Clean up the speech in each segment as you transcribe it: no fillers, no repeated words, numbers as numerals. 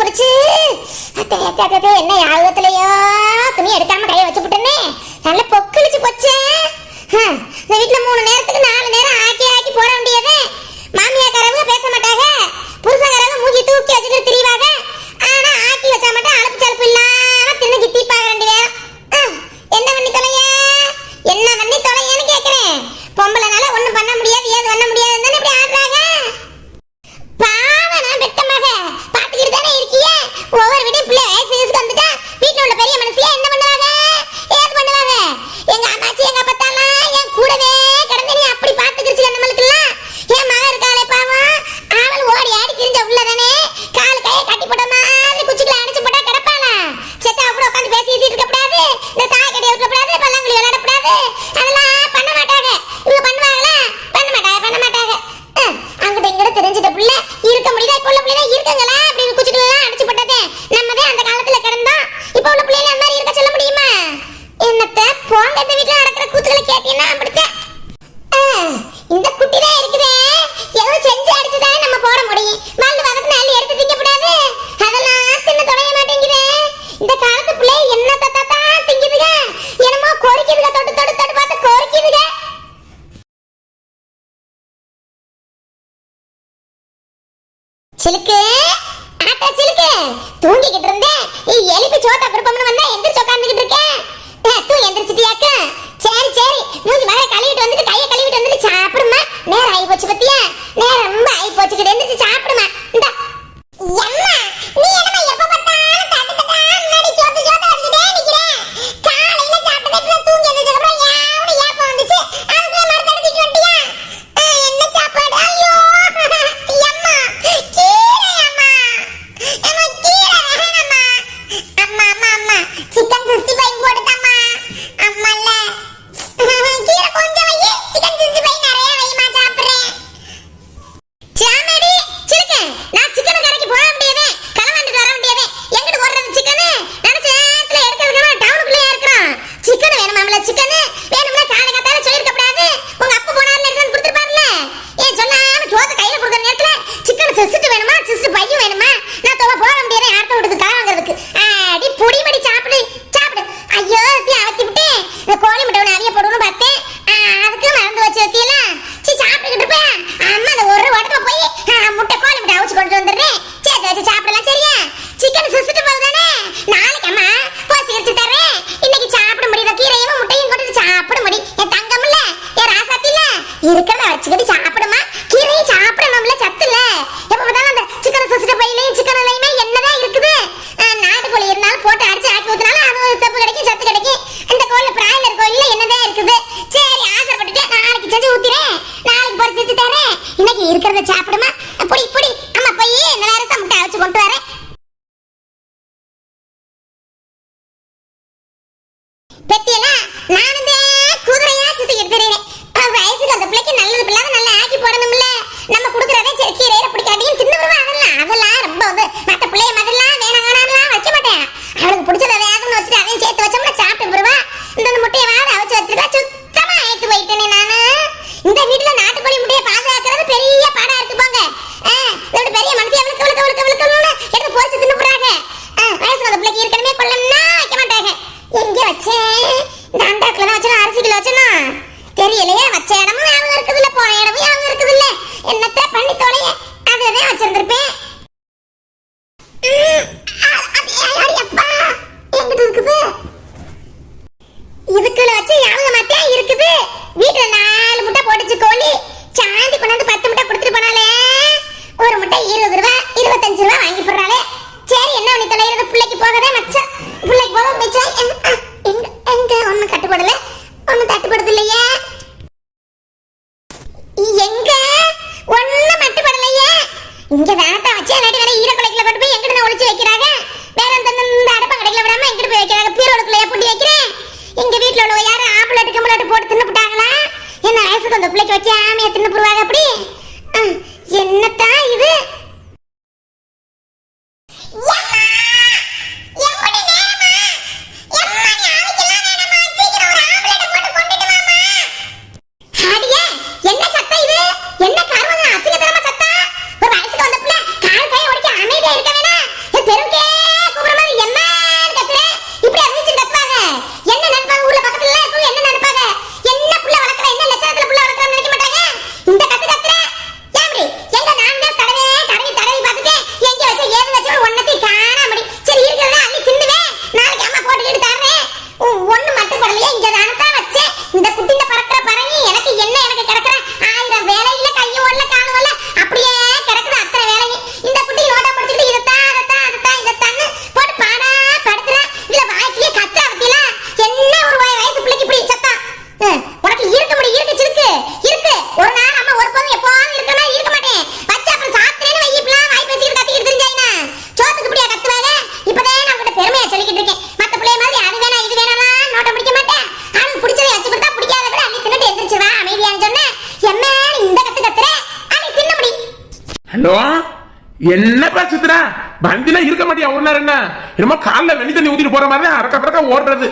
பொரிச்சு பொரிச்சு என்ன யாகத்திலயோ துணி எடுக்காம கையை வச்சு விட்டேனே, நல்லா பொக்கிழிச்சு போச்சு. இந்த வீட்டுல 3 நேரத்துக்கு 4 நேரம் ஆக்கி ஆக்கி போட வேண்டியது. மாமியாக்காரவங்க பேச மாட்டாங்க, புருஷங்காரவங்க மூஞ்சி தூக்கி வச்சுக்கிட்டு திரிவாங்க. ஆனா ஆக்கி வச்சா மட்டும் அழுப்பு சலுப்பு இல்லாம தின்னு கித்திப்பாக வேண்டிய நேரம். என்ன பண்ணி தொலைய, என்ன பண்ணி தொலையன்னு கேக்குறேன். பொம்பளைனால ஒண்ணும் பண்ண முடியாது, ஏது பண்ண முடியாதுன்னு தானே இப்படி ஆடுறாங்க. பாவம், நான் பெத்தமாக பாத்துக்கிட்டு தானே இருக்கிய. ஒவ்வொரு வீட்டையும் பிள்ளை வயசுக்கு வந்துட்டா வீட்டுல உள்ள பெரிய மனுஷியா என்ன பண்ணுவாங்க, ஏது பண்ணுவாங்க. எங்க அம்மாச்சி எங்க அப்பத்தாலாம் என் கூடவே கிடந்து நீ அப்படி பாத்துக்கிடுச்சு. நம்மளுக்கு எல்லாம் என் மகன் இருக்காளே பாவம், அவள் ஓடி ஆடி திரிஞ்ச உள்ளதானே காலு கையை கட்டி போட்ட மாதிரி குச்சிக்குள்ள அடிச்சு போட்டா கிடப்பாளா. செத்தா கூட உட்காந்து பேசிட்டு இருக்கக்கூடாது, இந்த தாய் கட்டி இருக்கக்கூடாது, பல்லாங்குழி விளையாடக்கூடாது, அதெல்லாம் பண்ண மாட்டாங்க. இவங்க பண்ணுவாங்களா? பண்ண மாட்டாங்க, பண்ண மாட்டாங்க. அங்கிட்ட இங்கிட்ட தெரிஞ்சிட்ட பிள்ளை இருக்க முடியுதா? இப்ப உள்ள பிள்ளை இருக்குங்களா அப்படின்னு குச்சிக்குள்ள அடிச்சு போட்டதே நம்மதே அந்த காலத்துல கிடந்தோம். இப்ப உள்ள பிள்ளைங்க அந்த மாதிரி இருக்க சொல்ல முடியுமா? என்னத்த போங்க, இந்த வீட்டுல நடக்கிற கூத்துக்களை கேட்டீங்கன்னா அப்படித்தான். இந்த குட்டிதான் இருக்குதே, ஏதோ செஞ்சு அடிச்சுதானே நம்ம போட முடியும். மல்லு வதக்கு நாள் எடுத்து திங்கக்கூடாது, அதெல்லாம் தின்னு தொலைய மாட்டேங்குதே. இந்த காலத்து பிள்ளை என்ன தத்தா திங்குதுங்க, என்னமோ கோரிக்குதுங்க, தொட்டு தொட்டு தொட்டு பார்த்து கோரிக்குதுங்க. சிலுக்கு ஆட்டா சிலுக்கு, தூங்கிக்கிட்டு இருந்தேன், எழுப்பி சோத்தா குடுப்பம்னு வந்தா எந்திரிச்சு உட்காந்துக்கிட்டு இருக்கேன். தூ எந்திரிச்சிட்டியாக்க? சரி சரி, மூஞ்சி மகளை கழுவிட்டு வந்துட்டு கையை கழுவிட்டு வந்துட்டு சாப்பிடுமா. நேரம் ஆகி போச்சு பத்தியா, நேரம் ரொம்ப ஆகி போச்சுக்கிட்டு எந்திரிச்சு சாப்பிடுமா. இந்த அம்மா நீ என்னமா எப்ப பார்த்தாலும் தட்டு தட்டா முன்னாடி சோத்து சோத்து வச்சுக்கிட்டே நிக்கிறேன். காலையில சாப்பிட்டதே தூங்கி எந்திரிச்ச அப்புறம் யாரு ஏப்பம் வந்துச்சு, அதுக்குள்ள மரத்தை எடுத்துட்டு வந்துட்டியா? என்ன சாப்பாடு? ஐயோ அம்மா கீரை, அம்மா அம்மா கீரை வேணாம்மா. அம்மா அம்மா அம்மா சிக்கன் 65 போடுதம்மா. அம்மால கீரை கொஞ்சம் வை, சிக்கன் 65 நிறைய வைமா சாப்பிடுறேன். சாமடி சிலுக்கு, நான் சிக்கன் கடைக்கு போக முடியவே, களவாண்டிட்டு வர முடியவே. எங்கிட்டு ஓடுறது சிக்கன்? நினைச்ச நேரத்துல எடுக்கிறதுக்கு டவுனுக்குள்ளே இருக்கிறோம். சிக்கன் வேணுமாம்ல, சிக்கன் வேணும்னா காலகத்தால சொல்லிருக்க கூடாது. உங்க அப்பா போனார்ல எடுத்து கொடுத்துருப்பாருல, ஏன் சொல்லாம சோத்து கையில கொடுக்குற நேரத்துல சிக்கன் சிஸ்ட் வேணுமா, சிஸ்ட் பையும் வேணுமா? நான் தோவ போக முடியவே அடுத்த வீட்டுக்கு காய் வாங்குறதுக்கு. அடி பொடி மடி சாப்பிடு சாப்பிடு. ஐயோ அவத்தி விட்டு இந்த கோழி முட்டை ஒன்று அவிய போடணும்னு பார்த்தேன், அதுக்கு மறந்து வச்சு வத்தியில சி சாப்பிட்டுக்கிட்டு இருப்பேன். அம்மா அந்த ஒரு உடம்புல போய் முட்டை கோழி முட்டை அவிச்சு கொண்டு வந்துடுறேன், சேர்த்து வச்சு சாப்பிடலாம். சரியா? சிக்கன் சிஸ்ட்டு போகுதானே, நாளைக்கு அம்மா போய் சிரிச்சு தரேன். இன்னைக்கு சாப்பிட முடியுத கீரையும் முட்டையும் கொண்டு சாப்பிட முடியும். என் தங்கம் இல்ல, என் ராசாத்தி இல்ல, இருக்கிறத வச்சுக்கிட்டு சாப்பிடுமா. கீரையும் சாப்பிடணும்ல, சத்து இல்ல. எப்ப பார்த்தாலும் அந்த சிக்கன் சிஸ்ட்டு பையிலையும் சிக்கன்லையுமே என்னதான் இருக்குது. நாட்டுக்கோழி இருந்தாலும் போட்டு அடிச்சு ஆக்கி ஊத்தினாலும் அது ஒரு சப்பு கிடைக்கும், சத்து கிடைக்கும். இந்த கோழி பிராய்லர் கோழில என்னதான் இருக்குது. சரி ஆசைப்பட்டுட்டு நாளைக்கு செஞ்சு ஊத்திறேன், நாளைக்கு போய் செஞ்சு தரேன். இன்னைக்கு இருக்கிறத சாப்பிடுமா. பொடி பொடி அம்மா போய் இந்த நேரத்தை முட்டை அவிச்சு கொண்டு வரேன். பெத்தியெல்லாம் நானும் குதிரையா சுத்திக்கிட்டு தெரியுறேன். வயசுக்கு அந்த பிள்ளைக்கு நல்லது பிள்ளாத நல்லா ஆக்கி போடணும்ல. நம்ம கொடுக்குறதே சரி கீரையில பிடிக்காட்டியும் தின்னு விடுவோம். அதெல்லாம் ரொம்ப வந்து மற்ற பிள்ளைய மாதிரிலாம் வேணாம் வேணாம்லாம் வைக்க மாட்டேன். அவளுக்கு பிடிச்சத வேகம்னு வச்சுட்டு அதையும் சேர்த்து வச்சோம்னா சாப்பிட்டு விடுவா. இந்த முட்டையை வாழ அவிச்சு வச்சிருக்கா, சுத்தமா ஆயிட்டு போயிட்டேனே நானு. இந்த வீட்டுல நாட்டுக்கோழி முட்டையை பாதுகாக்கிறது பெரிய பாடா இருக்கு போங்க. பெரிய மனுஷன் அவளுக்கு அவளுக்கு அவளுக்கு அவளுக்கு எடுத்து பொறிச்சு தின்னு போறாங்க. வயசுக்கு அந்த பிள்ளைக்கு ஏற்கனவே கொள்ளம்னா வைக்க மாட்டாங்க. எங்க வச்சேன்? இந்த அண்டாக்குல தான் வச்சேன், அரிசி கிலோ வச்சேனா தெரியலையே. வச்ச இடமும் ஞாபகம் இருக்குது இல்ல, போன இடமும் ஞாபகம் இருக்குது இல்ல. என்னத்த பண்ணி தொலைய, அதுதான் வச்சிருந்திருப்பேன். எங்கிட்ட இருக்குது? இதுக்குள்ள வச்சு ஞாபகம் மாத்தேன் இருக்குது. வீட்டுல 4 முட்டை போட்டுச்சு கோழி, சாந்தி கொண்டாந்து 10 முட்டை கொடுத்துட்டு போனாலே. ஒரு முட்டை 20 ரூபா 25 ரூபா வாங்கி போடுறாளே. சரி என்ன பண்ணி தொலைகிறது, பிள்ளைக்கு போகவே மச்சம், பிள்ளைக்கு போக மிச்சம். எங்க எங்க ஒன்னும் கட்டுப்படல, ஒன்னும் தட்டுப்படுது இல்லையே. எங்க ஒன்னும் மட்டுப்படலையே. இங்க வேணாட்டா வச்சு வேற ஈரக்குலைக்குள்ள கொண்டு போய் எங்கிட்ட ஒளிச்சு வைக்கிறாங்க. வேற இந்த அடுப்ப கடையில விடாம எங்கிட்ட போய் வைக்கிறாங்க. பீரோடுக்குள்ளே பூட்டி வைக்கிறேன். எங்க வீட்டுல உள்ள யாரும் ஆம்பளை கம்பளை போட்டு தின்னு போட்டாங்களா? என்ன வயசுக்கு அந்த பிள்ளைக்கு வைக்காம தின்னு போடுவாங்க அப்படி. என்னத்தான் இது? என்ன சத்தம் இது? என்ன காரணம்? அசிங்கத்தனமா சத்தம். ஒரு வயசுக்கு வந்த பிள்ளை கால் கை ஒடிக்க அமைதியா இருக்க வேணா. என்னப்பா சித்ரா வண்டிலாம் இருக்க மாட்டியா ஒரு நேரம் என்ன என்னமோ காலில் வெண்ணி தண்ணி ஊத்திட்டு போற மாதிரி அறக்க பறக்க ஓடுறது.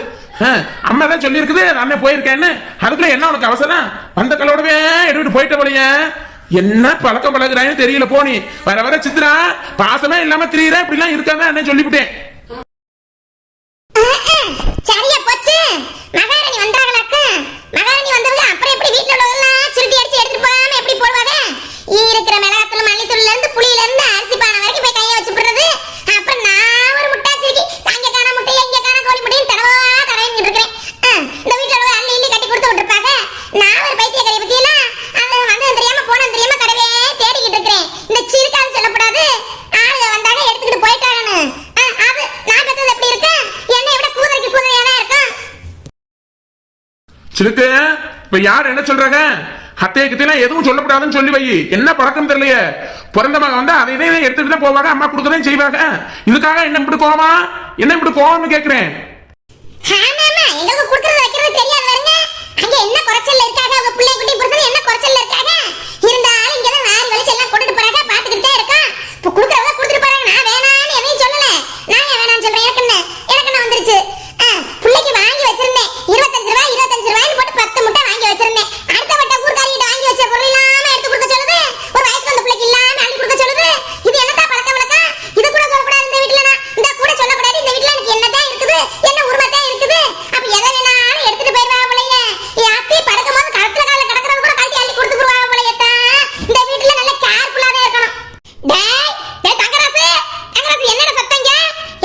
அம்மா தான் சொல்லி இருக்குது நானே போயிருக்கேன்னு. அதுக்குள்ள என்ன உனக்கு அவசரம்? வந்த கலோடவே எடுத்துட்டு போயிட்ட போலீங்க. என்ன பழக்கம் பழகுறான்னு தெரியல. போனி வர வர சித்ரா பாசமே இல்லாம திரியற இப்படிலாம் இருக்காங்க என்ன சொல்லிவிட்டேன். சரியா போச்சு. மகாராணி வந்தாங்களாக்க? மகாராணி வந்தவங்க அப்புறம் எப்படி வீட்ல உள்ளதெல்லாம் சுருட்டி அடிச்சு எடுத்துட்டு போகாம எப்படி போடுவாங்க? இருக்கிற மிளகாத்தூள் மல்லித்தூள்ல இருந்து புளியில இருந்து அரிசி பானை வரைக்கும் போய் கையை வச்சு விடுறது. அப்புறம் நான் ஒரு முட்டாச்சிருக்கி அங்க காண முட்டையில இங்க காண கோழி முட்டையும் தடவிட்டு இருக்கிறேன். இந்த வீட்டுல உள்ள அள்ளி அள்ளி கட்டி கொடுத்து விட்டுருப்பாங்க. நான் ஒரு பைத்தியக்காரி பத்தியெல்லாம் அது வந்து தெரியாம போன தெரியாம கடவே தேடிக்கிட்டு இருக்கிறேன். இந்த சீர்கால் சொல்லப்படாது. ஆளுங்க வந்தாங்க எடுத்துக்கிட்டு போயிட்டாங்கன்னு. அது நான் பெற்றது எப்படி இருக்கு? என்னை விட கூதரைக்கு கூதரையா தான் இருக்கும். சிலுக்கு இப்ப யார் என்ன சொல்றாங்க? அத்தையை கிட்டலாம் எதுவும் சொல்லப்படாதுன்னு சொல்லி வை. என்ன பழக்கம் தெரியலையே. பிறந்த மகன் வந்தா அதை இதை எடுத்துட்டு தான் போவாங்க. அம்மா கொடுக்கறதையும் செய்வாங்க. இதுக்காக என்ன இப்படி கோவமா? என்ன இப்படி கோவம்னு கேக்குறேன். ஆமாமா, எங்களுக்கு கொடுக்கறது வைக்கிறது தெரியாது பாருங்க. அங்க என்ன குறைச்சல்ல இருக்காங்க? உங்க பிள்ளை குட்டி புருஷன் என்ன குறைச்சல்ல இருக்காங்க? இருந்தாலும் இங்க தான் வாரி வலிச்சு எல்லாம் கொண்டுட்டு போறாங்க. பாத்துக்கிட்டே தான் இருக்கோம். இப்ப கொடுக்கறத கொடுத்துட்டு போறாங்க. நான் வேணான்னு எதையும் சொல்லல. நான் ஏன் வேணான்னு சொல்றேன்? எனக்கு என்ன வந்துருச்சு? பிள்ளைக்கு வாங்கி வச்சிருந்தேன் 25 ரூபாய்ன்னு போட்டு 10 முட்டை வாங்கி வச்சிருந்தேன். அடுத்த வட்ட ஊர்காரிட்ட வாங்கி வச்ச பொருள் இல்லாம எடுத்து கொடுக்க சொல்லுது. ஒரு வயசு வந்த பிள்ளைக்கு இல்லாம அள்ளி கொடுக்க சொல்லுது. இது என்னடா பழக்கம் வழக்கம்? இது கூட சொல்லக்கூடாது இந்த வீட்ல. நான் இந்த கூட சொல்லக்கூடாது. இந்த வீட்ல எனக்கு என்னதான் இருக்குது? என்ன உரிமை தான் இருக்குது? அப்ப எதை வேணாலும் எடுத்துட்டு போயிடுவா போலயே. என் அத்தி படுக்கும் போது கழுத்துல கால கிடக்கிறது கூட கழட்டி அள்ளி கொடுத்து போடுவா போலயே. இந்த வீட்ல நல்ல கேர்ஃபுல்லா தான் இருக்கணும். டேய் தங்கராசு என்னடா சத்தங்க?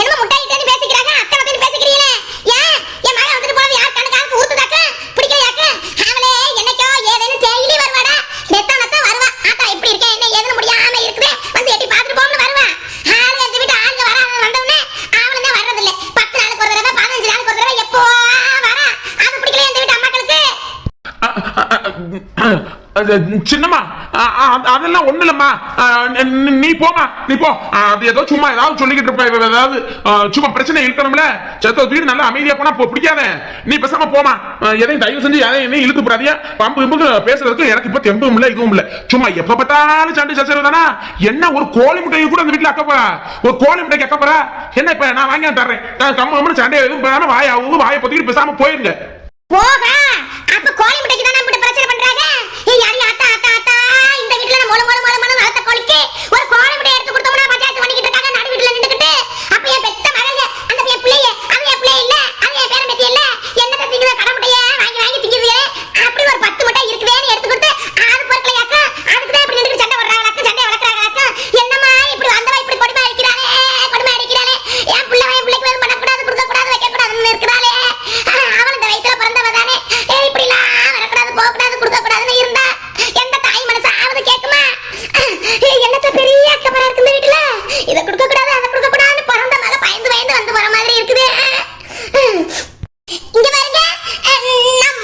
என்னமோ முட்டை கிட்டே பேசிக்கிறாங்க. அத்தை வந்து பேசிக்கிறீங்களே. ஏன் என் மகன் வந்துட்டு போறது யார் கணக்காக ஊத்துதாக்க? பிடிக்கலையாக்க? அவளே என்னைக்கோ ஏதேன்னு டெய்லி வருவாடா. நெத்தனத்த வருவா. ஆத்தா எப்படி இருக்கே என்ன ஏதுன்னு முடியாம இருக்குதே வந்து எட்டி பார்த்துட்டு போம்னு வருவா. ஆளு எங்க வீட்டு ஆளுங்க வந்தவனே அவளும் தான் வர்றதில்லை. 10 நாளுக்கு ஒரு தடவை 15 நாளுக்கு ஒரு தடவை எப்போ வரா. அது பிடிக்கலையா இந்த வீட்டு அம்மாக்களுக்கு? சின்னம்மா அதெல்லாம் ஒண்ணு இல்லம்மா. நீ போமா நீ போ. அது ஏதோ சும்மா ஏதாவது சொல்லிக்கிட்டு இருப்ப. ஏதாவது சும்மா பிரச்சனை இருக்கணும்ல. சத்த வீடு நல்லா அமைதியா போனா பிடிக்காத. நீ பேசாம போமா. எதையும் தயவு செஞ்சு எதையும் இழுத்து போடாதியா. பம்பு இம்புக்கு பேசுறதுக்கு எனக்கு இப்ப தெம்பும் இல்ல இதுவும் இல்ல. சும்மா எப்ப பார்த்தாலும் சண்டை சச்சரவு தானா? என்ன ஒரு கோழி முட்டையை கூட அந்த வீட்டுல அக்கப்போறா? ஒரு கோழி முட்டைக்கு அக்கப்போறா? என்ன இப்ப நான் வாங்கி தர்றேன். கம்ம சண்டை எதுவும் பேசாம வாயை பொத்திக்கிட்டு பேசாம போயிருங்க. போக அப்ப கோழி முட்டைக்கு தான் நம்ம பிரச்சனை பண்றாங்க. யாரி ஆத்தா இந்த வீட்ல நம்ம மொள வளர்த்த கோழிக்கு ஒரு கோழி முட்டை எடுத்து கொடுத்தோம்னா பஞ்சாயத்து பண்ணிக்கிட்டு இருக்காங்க. நடு வீட்ல நின்னுக்கிட்டு அப்ப என் பெத்த மகங்க அந்த என் பிள்ளைய அது என் பிள்ளை இல்ல அது என் பேரன் பேத்தி இல்ல என்னத்த திங்குற கடை முட்டைய வாங்கி திங்குறீங்க. அப்படி ஒரு 10 முட்டை இருக்குதேன்னு எடுத்து கொடுத்து ஆறு பொருட்களையாக்க அதுக்கு தான் இப்படி நின்னுக்கிட்டு சண்டை வர்றாங்களாக்க சண்டை வளர்க்குறாங்களாக்க. என்னம்மா இப்படி வந்தவா இப்படி கொடுமை அடிக்கிறாளே என் பிள்ளைக்கு எதுவும் பண்ணக்கூடாது கொடுக்க கூடாது வைக்க கூடாதுன்னு இருக்கிறாளே. அவன் இந்த வயிற்றுல பிறந்தவ தானே. இப்படி எல்லாம் வரக்கூடாது போக கூடாது கொடுக்க கூடாதுன்னு இருந்தா எந்த தாய் மனசு ஆவது கேட்குமா? என்னத்த பெரிய அக்கபரா இருக்கு இந்த வீட்டுல. இதை கொடுக்க கூடாது அதை கொடுக்க கூடாதுன்னு பிறந்த மக பயந்து வந்து போற மாதிரி இருக்குது. இங்க பாருங்க,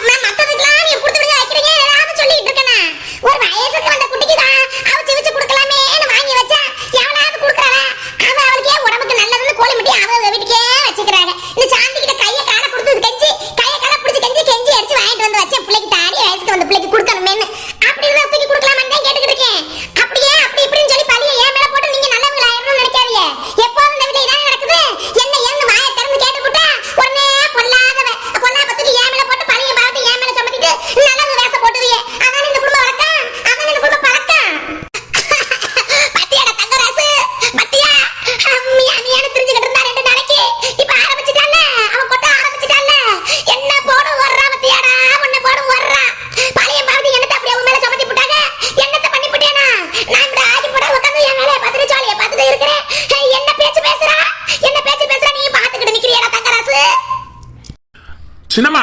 நான் மத்ததுக்கெல்லாம் நீ கொடுத்துடுங்க வைக்கிறீங்க ஏதாவது சொல்லிட்டு இருக்கேனா? ஒரு வயசுக்கு வந்த குட்டிக்கு தான் அவிச்சு வச்சு கொடுக்கலாமேன்னு வாங்கி வச்சா எவனாவது கொடுக்குறாளா? அவளுக்கே உடம்புக்கு நல்லதுன்னு கோழி முட்டி அவங்க வீட்டுக்கே வச்சுக்கிறாங்க. இந்த சாந்தி கிட்ட கையை காலை கொடுத்து கெஞ்சி கையை காலை பிடிச்சி கெஞ்சி அடிச்சு வாங்கிட்டு வந்து வச்சேன். பிள்ளைக்கு தாடி வயசுக்கு வந்த பிள்ளைக்கு கொடுக்கணுமேன்னு அப்படி இருந்தா தூக்கி கொடுக்கலாமான்னு தான் கேட்டுக்கிட்டு இருக்கேன். அப்படியே அப்படி இப்படின்னு சொல்லி பழிய ஏன் மேல போட்டு நீங்க நல்லவங்களா ஆயிரணும்னு நினைக்காதீங்க. எப்போதும் இந்த வீட்டுல இதான் நடக்குது. என்ன ஏன்னு வாயை திறந்து கேட்டுக்கிட்டா உடனே பொல்லாபத்துக்கு ஏன் மேல போட்டு பழிய பார்த்து ஏன் மேல சமத்திட்டு நல்லது வேச போட்டுவீங்க. அதான் இந்த குடும்ப வழக்கம். அதான் இந்த குடும்ப பழக்கம். பத்தியாடா தங்கராசு பத்தியா அம்மியானு தெரிஞ்சுக்கிட்டு இருந்தா 2 நாளைக்கு இப்ப ஆரம்பிச்சுட்டால. அவன் கொட்ட ஆரம்பிச்சுட்டால. என்ன போடு வர்றா பத்தியாடா உன்னை போடு வர்றா. பழைய பாவதி என்னத்த அப்படி அவன் மேல சமத்தி போட்டாங்க. என்னத்த பண்ணி போட்டேனா? நான் இப்படி ஆகி போட உட்காந்து என் வேலையை பார்த்துட்டு ஜாலியை பார்த்துட்டு இருக்கிறேன். என்ன பேச்சு பேசுறா நீ பார்த்துக்கிட்டு நிக்கிறியடா தங்கராசு. சின்னம்மா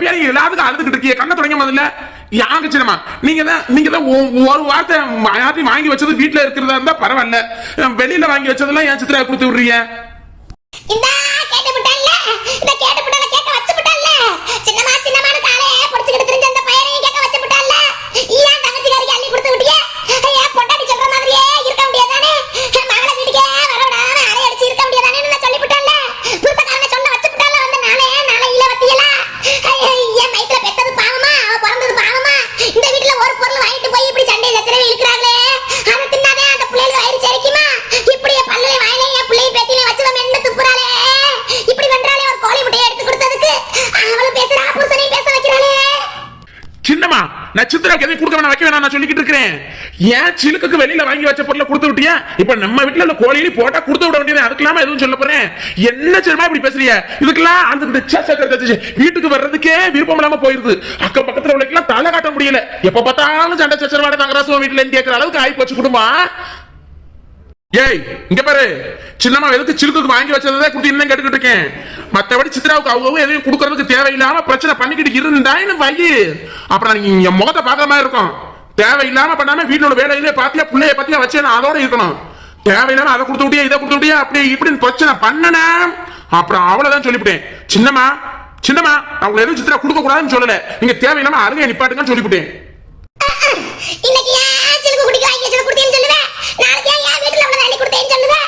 பேரு எல்லாத்துக்கும் அழுதுகிட்டு இருக்கிய கண்ண தொடங்க முதல்ல யாங்க சின்னம்மா. நீங்க தான் ஒரு வார்த்தை யாரையும் வாங்கி வச்சது வீட்டுல இருக்கிறதா இருந்தா பரவாயில்ல. வெளியில வாங்கி வச்சதெல்லாம் ஏன் சித்திரா கொடுத்து விடுறீங்க? இந்த கேட்டு விட்டான்ல இந்த கேட்டு விட்டால கேட்க வச்சு விட்டான்ல. சின்னமானு காலே பொடிச்சிட்டு தெரிஞ்ச அந்த பையனையும் கேட்க வச்சு விட்டான்ல. ஏன் தங்கச்சிகாரிக்கு அள்ளி கொடுத்து விட்டியே? ஏன் பொண்டாட்டி சொல்ற மாதிரியே இருக்க முடியாதானே? மகள வீட்டுக்கே வரவிடாம அரை அடிச்சு இருக்க முடியாதானே நான் சொல்லி விட்டான்ல. புருஷக்காரனை சொல்ல வச்சு விட்டான்ல. வந்து நாளே இல்ல வத்தியலா. என் வயித்துல பெத்தது பாவமா அவ பிறந்தது பாவமா? இந்த வீட்டுல ஒரு பொருள் வாங்கிட்டு போய் இப்படி சண்டை சச்சரவு இழுக்கிறாங்களே. அதை தின்னாதே அந்த பிள்ளைகளுக்கு வயிறு செரிக்குமா? கேக்குறேன். ஏன் சிலுக்குக்கு வெளியில வாங்கி வச்ச பொருளை கொடுத்து விட்டியா? இப்ப நம்ம வீட்டுல உள்ள கோழியில போட்டா கொடுத்து விட வேண்டியது. அதுக்கெல்லாம் எதுவும் சொல்ல போறேன்? என்ன சரிமா இப்படி பேசுறீங்க? இதுக்கெல்லாம் அந்த வீட்டுக்கு வர்றதுக்கே விருப்பம் இல்லாம போயிருது. அக்கம் பக்கத்துல உள்ளக்கெல்லாம் தலை காட்ட முடியல. எப்ப பார்த்தாலும் சண்டை சச்சரவாட தங்கராசுவ வீட்டுல கேட்கிற அளவுக்கு ஆகி போச்சு குடும்பம். ஏய் இங்க பாரு, சின்னம்மா எதுக்கு சிலுக்குக்கு வாங்கி வச்சதை குடுத்து கேட்டுக்கிட்டு இருக்கேன். மத்தபடி சித்ராவுக்கு அவங்க எதையும் கொடுக்கறதுக்கு தேவையில்லாம பிரச்சனை பண்ணிக்கிட்டு இருந்தான்னு வை. அப்புறம் நீங்க முகத்தை பாக்குற மாதிரி இருக்கும். தேவையில்லாம பண்ணாம வீட்டோட வேலையிலே பாத்தியா பிள்ளைய பத்தியா வச்சு நான் அதோட இருக்கணும். தேவையில்லாம அதை கொடுத்து விட்டியா, இதை கொடுத்து விட்டியா, அப்படி இப்படின்னு பிரச்சனை பண்ணனா அப்புறம் அவ்வளவுதான் சொல்லிவிட்டேன். சின்னம்மா சின்னம்மா அவங்களை எதுவும் சித்ரா கொடுக்க கூடாதுன்னு சொல்லல. நீங்க தேவையில்லாம அருகே நிப்பாட்டுங்கன்னு சொல்லிவிட்டேன். இன்னைக்கு ஏன் சிலுக்கு குடிக்க வாங்கி வச்சத குடுத்தேன்னு சொல்லுவே? நாளைக்கு ஏன் வீட்டுல உள்ளத அள்ளி கொடுத்தேன்னு சொல்லுவே?